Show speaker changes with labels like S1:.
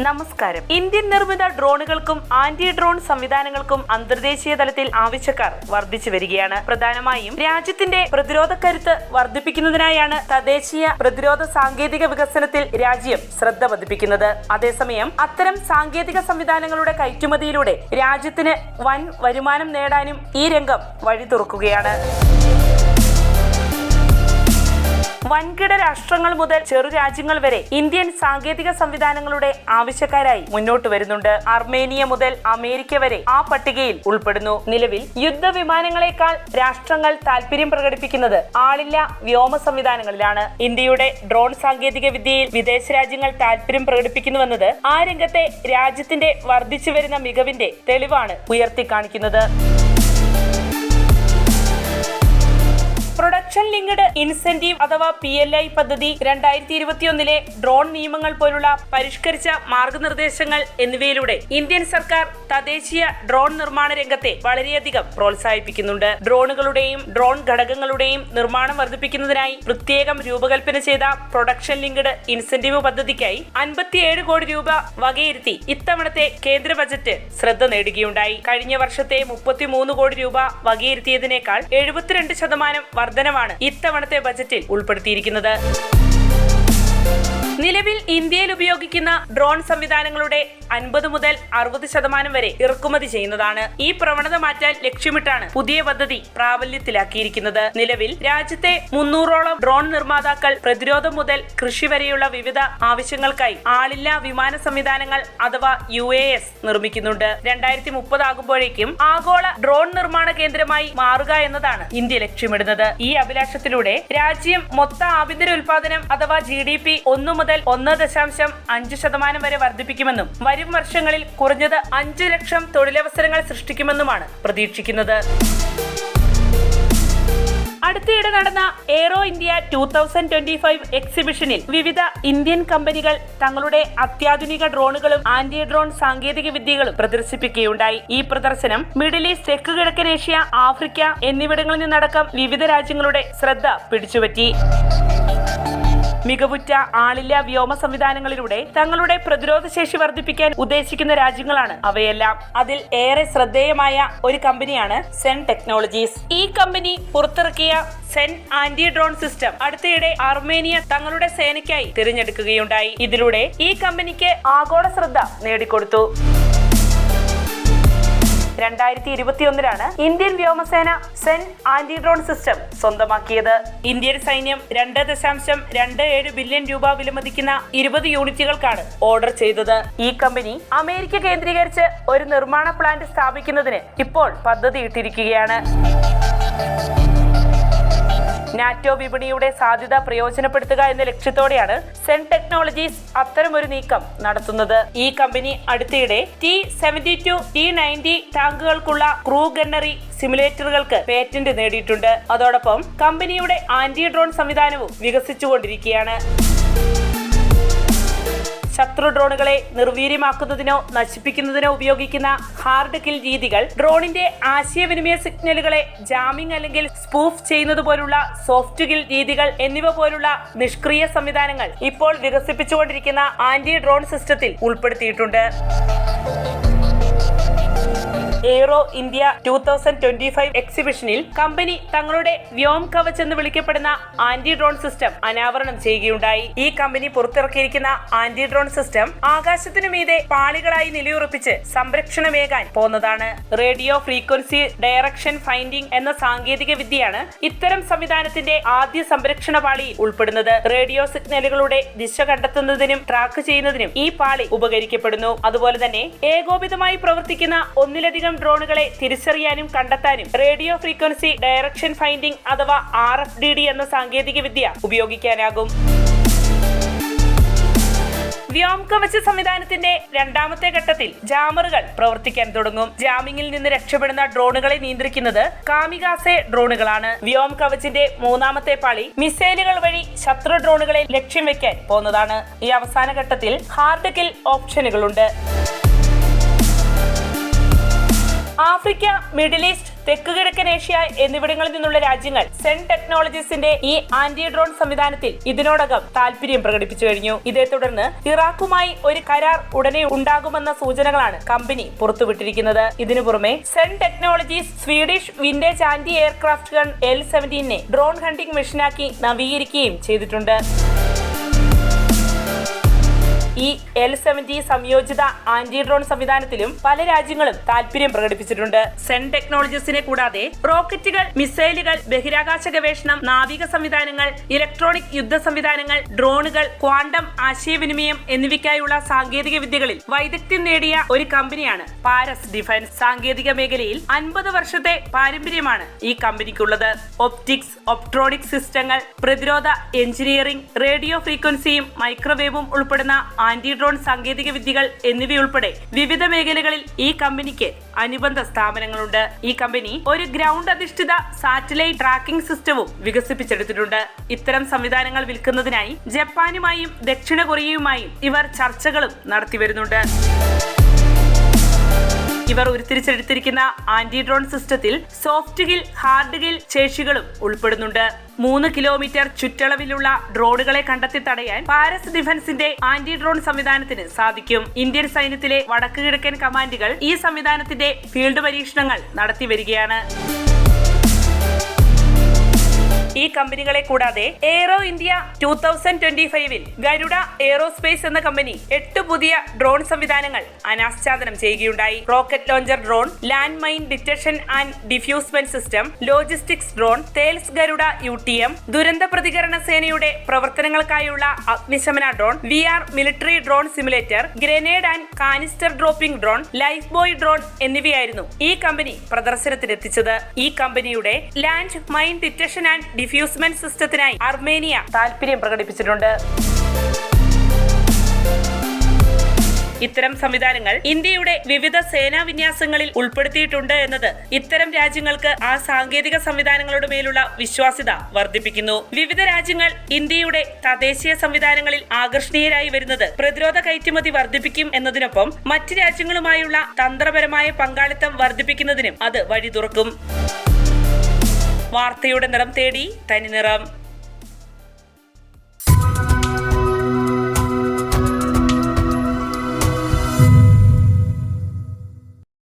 S1: നമസ്കാരം. ഇന്ത്യൻ നിർമ്മിത ഡ്രോണുകൾക്കും anti drone സംവിധാനങ്ങൾക്കും അന്തർദേശീയ തലത്തിൽ ആവശ്യക്കാർ വർദ്ധിച്ചു വരികയാണ്. പ്രധാനമായും രാജ്യത്തിന്റെ പ്രതിരോധ കരുത്ത് വർദ്ധിപ്പിക്കുന്നതിനായാണ് തദ്ദേശീയ പ്രതിരോധ സാങ്കേതിക വികസനത്തിൽ രാജ്യം ശ്രദ്ധ പതിപ്പിക്കുന്നത്. അതേസമയം അത്തരം സാങ്കേതിക സംവിധാനങ്ങളുടെ കയറ്റുമതിയിലൂടെ രാജ്യത്തിന് വൻ വരുമാനം നേടാനും ഈ രംഗം വഴി തുറക്കുകയാണ്. വൻകിട രാഷ്ട്രങ്ങൾ മുതൽ ചെറു രാജ്യങ്ങൾ വരെ ഇന്ത്യൻ സാങ്കേതിക സംവിധാനങ്ങളുടെ ആവശ്യക്കാരായി മുന്നോട്ട് വരുന്നുണ്ട്. അർമേനിയ മുതൽ അമേരിക്ക വരെ ആ പട്ടികയിൽ ഉൾപ്പെടുന്നു. നിലവിൽ യുദ്ധവിമാനങ്ങളെക്കാൾ രാഷ്ട്രങ്ങൾ താൽപര്യം പ്രകടിപ്പിക്കുന്നത് ആളില്ലാ വ്യോമ സംവിധാനങ്ങളിലാണ്. ഇന്ത്യയുടെ ഡ്രോൺ സാങ്കേതിക വിദ്യയിൽ വിദേശ രാജ്യങ്ങൾ താൽപര്യം പ്രകടിപ്പിക്കുന്നുവെന്നത് ആ രംഗത്തെ രാജ്യത്തിന്റെ വർദ്ധിച്ചു വരുന്ന മികവിന്റെ തെളിവാണ് ഉയർത്തിക്കാണിക്കുന്നത്. പ്രൊഡക്ഷൻ ലിങ്ക്ഡ് ഇൻസെന്റീവ് അഥവാ PLI പദ്ധതി, 2021 ഡ്രോൺ നിയമങ്ങൾ പോലുള്ള പരിഷ്കരിച്ച മാർഗനിർദ്ദേശങ്ങൾ എന്നിവയിലൂടെ ഇന്ത്യൻ സർക്കാർ തദ്ദേശീയ ഡ്രോൺ നിർമ്മാണ രംഗത്തെ വളരെയധികം പ്രോത്സാഹിപ്പിക്കുന്നുണ്ട്. ഡ്രോണുകളുടെയും ഡ്രോൺ ഘടകങ്ങളുടെയും നിർമ്മാണം വർദ്ധിപ്പിക്കുന്നതിനായി പ്രത്യേകം രൂപകൽപ്പന ചെയ്ത പ്രൊഡക്ഷൻ ലിങ്ക്ഡ് ഇൻസെന്റീവ് പദ്ധതിക്കായി 57 കോടി രൂപ വകയിരുത്തി ഇത്തവണത്തെ കേന്ദ്ര ബജറ്റ് ശ്രദ്ധ നേടുകയുണ്ടായി. കഴിഞ്ഞ വർഷത്തെ 33 കോടി രൂപ വകയിരുത്തിയതിനേക്കാൾ 72% വർധനവാണ് ഇത്തവണത്തെ ബജറ്റിൽ ഉൾപ്പെടുത്തിയിരിക്കുന്നത്. നിലവിൽ ഇന്ത്യയിൽ ഉപയോഗിക്കുന്ന ഡ്രോൺ സംവിധാനങ്ങളുടെ 50 മുതൽ 60% വരെ ഇറക്കുമതി ചെയ്യുന്നതാണ്. ഈ പ്രവണത മാറ്റാൻ ലക്ഷ്യമിട്ടാണ് പുതിയ പദ്ധതി പ്രാബല്യത്തിലാക്കിയിരിക്കുന്നത്. നിലവിൽ രാജ്യത്തെ 300ഓളം ഡ്രോൺ നിർമ്മാതാക്കൾ പ്രതിരോധം മുതൽ കൃഷി വരെയുള്ള വിവിധ ആവശ്യങ്ങൾക്കായി ആളില്ലാ വിമാന സംവിധാനങ്ങൾ അഥവാ UAS നിർമ്മിക്കുന്നുണ്ട്. 2030 ആകുമ്പോഴേക്കും ആഗോള ഡ്രോൺ നിർമ്മാണ കേന്ദ്രമായി മാറുക എന്നതാണ് ഇന്ത്യ ലക്ഷ്യമിടുന്നത്. ഈ അഭിലാഷത്തിലൂടെ രാജ്യം മൊത്ത ആഭ്യന്തര ഉൽപാദനം അഥവാ GDP 1 മുതൽ 1.5% വരെ വർദ്ധിപ്പിക്കുമെന്നും വരും വർഷങ്ങളിൽ കുറഞ്ഞത് 5 ലക്ഷം തൊഴിലവസരങ്ങൾ സൃഷ്ടിക്കുമെന്നുമാണ് പ്രതീക്ഷിക്കുന്നത്. അടുത്തിടെ നടന്ന എയ്റോ ഇന്ത്യ 2025 എക്സിബിഷനിൽ വിവിധ ഇന്ത്യൻ കമ്പനികൾ തങ്ങളുടെ അത്യാധുനിക ഡ്രോണുകളും ആന്റി ഡ്രോൺ സാങ്കേതിക വിദ്യകളും പ്രദർശിപ്പിക്കുകയുണ്ടായി. ഈ പ്രദർശനം മിഡിൽ ഈസ്റ്റ്, തെക്ക് കിഴക്കൻ ഏഷ്യ, ആഫ്രിക്ക എന്നിവിടങ്ങളിൽ നിന്നടക്കം വിവിധ രാജ്യങ്ങളുടെ ശ്രദ്ധ പിടിച്ചുപറ്റി. മികവുറ്റ ആളില്ലാ വ്യോമ സംവിധാനങ്ങളിലൂടെ തങ്ങളുടെ പ്രതിരോധ ശേഷി വർദ്ധിപ്പിക്കാൻ ഉദ്ദേശിക്കുന്ന രാജ്യങ്ങളാണ് അവയെല്ലാം. അതിൽ ഏറെ ശ്രദ്ധേയമായ ഒരു കമ്പനിയാണ് സെൻ ടെക്നോളജീസ്. ഈ കമ്പനി പുറത്തിറക്കിയ സെൻ ആന്റി ഡ്രോൺ സിസ്റ്റം അടുത്തിടെ അർമേനിയ തങ്ങളുടെ സേനയ്ക്കായി തിരഞ്ഞെടുക്കുകയുണ്ടായി. ഇതിലൂടെ ഈ കമ്പനിക്ക് ആഗോള ശ്രദ്ധ നേടിക്കൊടുത്തു. 2021 ഇന്ത്യൻ വ്യോമസേന സെൻ ആന്റി ഡ്രോൺ സിസ്റ്റം സ്വന്തമാക്കിയത്. ഇന്ത്യൻ സൈന്യം 2.27 ബില്യൺ രൂപ വിലമതിക്കുന്ന 20 യൂണിറ്റുകൾക്കാണ് ഓർഡർ ചെയ്തത്. ഈ കമ്പനി അമേരിക്ക കേന്ദ്രീകരിച്ച് ഒരു നിർമ്മാണ പ്ലാന്റ് സ്ഥാപിക്കുന്നതിന് ഇപ്പോൾ പദ്ധതിയിട്ടിരിക്കുകയാണ്. നാറ്റോ വിപണിയുടെ സാധ്യത പ്രയോജനപ്പെടുത്തുക എന്ന ലക്ഷ്യത്തോടെയാണ് സെൻ ടെക്നോളജീസ് അത്തരമൊരു നീക്കം നടത്തുന്നത്. ഈ കമ്പനി അടുത്തിടെ T-72, T-90 ടാങ്കുകൾക്കുള്ള ക്രൂ ഗണ്ണറി സിമുലേറ്ററുകൾക്ക് പേറ്റന്റ് നേടിയിട്ടുണ്ട്. അതോടൊപ്പം കമ്പനിയുടെ ആന്റി ഡ്രോൺ സംവിധാനവും വികസിച്ചുകൊണ്ടിരിക്കുകയാണ്. ശത്രു ഡ്രോണുകളെ നിർവീര്യമാക്കുന്നതിനോ നശിപ്പിക്കുന്നതിനോ ഉപയോഗിക്കുന്ന ഹാർഡ് കിൽ രീതികൾ, ഡ്രോണിന്റെ ആശയവിനിമയ സിഗ്നലുകളെ ജാമിംഗ് അല്ലെങ്കിൽ സ്പൂഫ് ചെയ്യുന്നത് പോലുള്ള സോഫ്റ്റ് കിൽ രീതികൾ എന്നിവ പോലുള്ള നിഷ്ക്രിയ സംവിധാനങ്ങൾ ഇപ്പോൾ വികസിപ്പിച്ചുകൊണ്ടിരിക്കുന്ന ആന്റി ഡ്രോൺ സിസ്റ്റത്തിൽ ഉൾപ്പെടുത്തിയിട്ടുണ്ട്. എയ്റോ ഇന്ത്യ 2025 എക്സിബിഷനിൽ കമ്പനി തങ്ങളുടെ വ്യോം കവച് എന്ന് വിളിക്കപ്പെടുന്ന ആന്റി ഡ്രോൺ സിസ്റ്റം അനാവരണം ചെയ്യുകയുണ്ടായി. ഈ കമ്പനി പുറത്തിറക്കിയിരിക്കുന്ന ആന്റി ഡ്രോൺ സിസ്റ്റം ആകാശത്തിനു മീതെ പാളികളായി നിലയുറപ്പിച്ച് സംരക്ഷണമേകാൻ പോന്നതാണ്. റേഡിയോ ഫ്രീക്വൻസി ഡയറക്ഷൻ ഫൈൻഡിംഗ് എന്ന സാങ്കേതിക വിദ്യയാണ് ഇത്തരം സംവിധാനത്തിന്റെ ആദ്യ സംരക്ഷണ പാളിയിൽ ഉൾപ്പെടുന്നത്. റേഡിയോ സിഗ്നലുകളുടെ ദിശ കണ്ടെത്തുന്നതിനും ട്രാക്ക് ചെയ്യുന്നതിനും ഈ പാളി ഉപകരിക്കപ്പെടുന്നു. അതുപോലെ തന്നെ ഏകോപിതമായി പ്രവർത്തിക്കുന്ന ഒന്നിലധികം ഡ്രോണുകളെ തിരിച്ചറിയാനും കണ്ടെത്താനും റേഡിയോ ഫ്രീക്വൻസി ഡയറക്ഷൻ ഫൈൻഡിംഗ് അഥവാ RFDD എന്ന സാങ്കേതിക വിദ്യ ഉപയോഗിക്കാനാകും. വ്യോം കവച് സംവിധാനത്തിന്റെ രണ്ടാമത്തെ ഘട്ടത്തിൽ ജാമറുകൾ പ്രവർത്തിക്കാൻ തുടങ്ങും. ജാമിങ്ങിൽ നിന്ന് രക്ഷപ്പെടുന്ന ഡ്രോണുകളെ നിയന്ത്രിക്കുന്നത് കാമികാസെ ഡ്രോണുകളാണ്. വ്യോം കവചിന്റെ മൂന്നാമത്തെ പാളി മിസൈലുകൾ വഴി ശത്രു ഡ്രോണുകളെ ലക്ഷ്യം വെക്കാൻ പോകുന്നതാണ്. ഈ അവസാന ഘട്ടത്തിൽ ഹാർഡ് കിൽ ഓപ്ഷനുകളുണ്ട്. ആഫ്രിക്ക, മിഡിൽ ഈസ്റ്റ്, തെക്കുകിഴക്കൻ ഏഷ്യ എന്നിവിടങ്ങളിൽ നിന്നുള്ള രാജ്യങ്ങൾ സെൻ ടെക്നോളജീസിന്റെ ഈ ആന്റി ഡ്രോൺ സംവിധാനത്തിൽ ഇതിനോടകം താല്പര്യം പ്രകടിപ്പിച്ചു കഴിഞ്ഞു. ഇതേ തുടർന്ന് ഇറാഖുമായി ഒരു കരാർ ഉടനെ ഉണ്ടാകുമെന്ന സൂചനകളാണ് കമ്പനി പുറത്തുവിട്ടിരിക്കുന്നത്. ഇതിനു പുറമെ Zen Technologies Swedish vintage anti aircraft gun L-17 drone hunting മെഷീനാക്കി നവീകരിക്കുകയും ചെയ്തിട്ടുണ്ട്. ഈ L-70 സംയോജിത ആന്റി ഡ്രോൺ സംവിധാനത്തിലും പല രാജ്യങ്ങളും താല്പര്യം പ്രകടിപ്പിച്ചിട്ടുണ്ട്. സെൻ ടെക്നോളജീസിനെ കൂടാതെ റോക്കറ്റുകൾ, മിസൈലുകൾ, ബഹിരാകാശ ഗവേഷണം, നാവിക സംവിധാനങ്ങൾ, ഇലക്ട്രോണിക് യുദ്ധ സംവിധാനങ്ങൾ, ഡ്രോണുകൾ, ക്വാണ്ടം ആശയവിനിമയം എന്നിവയ്ക്കായുള്ള സാങ്കേതിക വിദ്യകളിൽ വൈദഗ്ധ്യം നേടിയ ഒരു കമ്പനിയാണ് പാരസ് ഡിഫൻസ്. സാങ്കേതിക മേഖലയിൽ 50 വർഷത്തെ പാരമ്പര്യമാണ് ഈ കമ്പനിക്കുള്ളത്. ഒപ്റ്റിക്സ്, ഒപ്ട്രോണിക് സിസ്റ്റങ്ങൾ, പ്രതിരോധ എഞ്ചിനീയറിംഗ്, റേഡിയോ ഫ്രീക്വൻസിയും മൈക്രോവേവും ഉൾപ്പെടുന്ന ആന്റി ഡ്രോൺ സാങ്കേതിക വിദ്യകൾ എന്നിവയുൾപ്പെടെ വിവിധ മേഖലകളിൽ ഈ കമ്പനിക്ക് അനുബന്ധ സ്ഥാപനങ്ങളുണ്ട്. ഈ കമ്പനി ഒരു ഗ്രൗണ്ട് അധിഷ്ഠിത സാറ്റലൈറ്റ് ട്രാക്കിംഗ് സിസ്റ്റവും വികസിപ്പിച്ചെടുത്തിട്ടുണ്ട്. ഇത്തരം സംവിധാനങ്ങൾ വിൽക്കുന്നതിനായി ജപ്പാനുമായും ദക്ഷിണ കൊറിയയുമായും ഇവർ ചർച്ചകളും നടത്തിവരുന്നുണ്ട്. ഇവർ ഉരുത്തിരിച്ചെടുത്തിരിക്കുന്ന ആന്റി ഡ്രോൺ സിസ്റ്റത്തിൽ സോഫ്റ്റ് ഗിൽ, ഹാർഡ് ഗിൽ ശേഷികളും ഉൾപ്പെടുന്നുണ്ട്. 3 കിലോമീറ്റർ ചുറ്റളവിലുള്ള ഡ്രോണുകളെ കണ്ടെത്തി തടയാൻ പാരസ് ഡിഫൻസിന്റെ ആന്റി ഡ്രോൺ സംവിധാനത്തിന് സാധിക്കും. ഇന്ത്യൻ സൈന്യത്തിലെ വടക്ക് കിഴക്കൻ കമാൻഡുകൾ ഈ സംവിധാനത്തിന്റെ ഫീൽഡ് പരീക്ഷണങ്ങൾ നടത്തി വരികയാണ്. ഈ കമ്പനികളെ കൂടാതെ എയ്റോ ഇന്ത്യ 2025 ഗരുഡ എയ്റോസ്പേസ് എന്ന കമ്പനി 8 പുതിയ ഡ്രോൺ സംവിധാനങ്ങൾ അനാച്ഛാദനം ചെയ്യുകയുണ്ടായി. Rocket launcher drone, land mine detection and diffusement system, logistics drone, Thales Garuda UTM, ദുരന്ത പ്രതികരണ സേനയുടെ പ്രവർത്തനങ്ങൾക്കായുള്ള അഗ്നിശമന drone, VR military drone simulator, grenade and canister dropping drone, life boy drone എന്നിവയായിരുന്നു ഈ കമ്പനി പ്രദർശനത്തിനെത്തിച്ചത്. ഈ കമ്പനിയുടെ land mine detection and diffusement സിസ്റ്റത്തിനായി Armenia താല്പര്യം പ്രകടിപ്പിച്ചിട്ടുണ്ട്. ഇത്തരം സംവിധാനങ്ങൾ ഇന്ത്യയുടെ വിവിധ സേനാ വിന്യാസങ്ങളിൽ ഉൾപ്പെടുത്തിയിട്ടുണ്ട് എന്നത് ഇത്തരം രാജ്യങ്ങൾക്ക് ആ സാങ്കേതിക സംവിധാനങ്ങളുടെ മേലുള്ള വിശ്വാസ്യത വർദ്ധിപ്പിക്കുന്നു. വിവിധ രാജ്യങ്ങൾ ഇന്ത്യയുടെ തദ്ദേശീയ സംവിധാനങ്ങളിൽ ആകർഷണീയരായി വരുന്നത് പ്രതിരോധ കയറ്റുമതി വർദ്ധിപ്പിക്കും എന്നതിനൊപ്പം മറ്റ് രാജ്യങ്ങളുമായുള്ള തന്ത്രപരമായ പങ്കാളിത്തം വർദ്ധിപ്പിക്കുന്നതിനും അത് വഴി തുറക്കും. വാർത്തയുടെ നിറം തേടി തനി നിറം.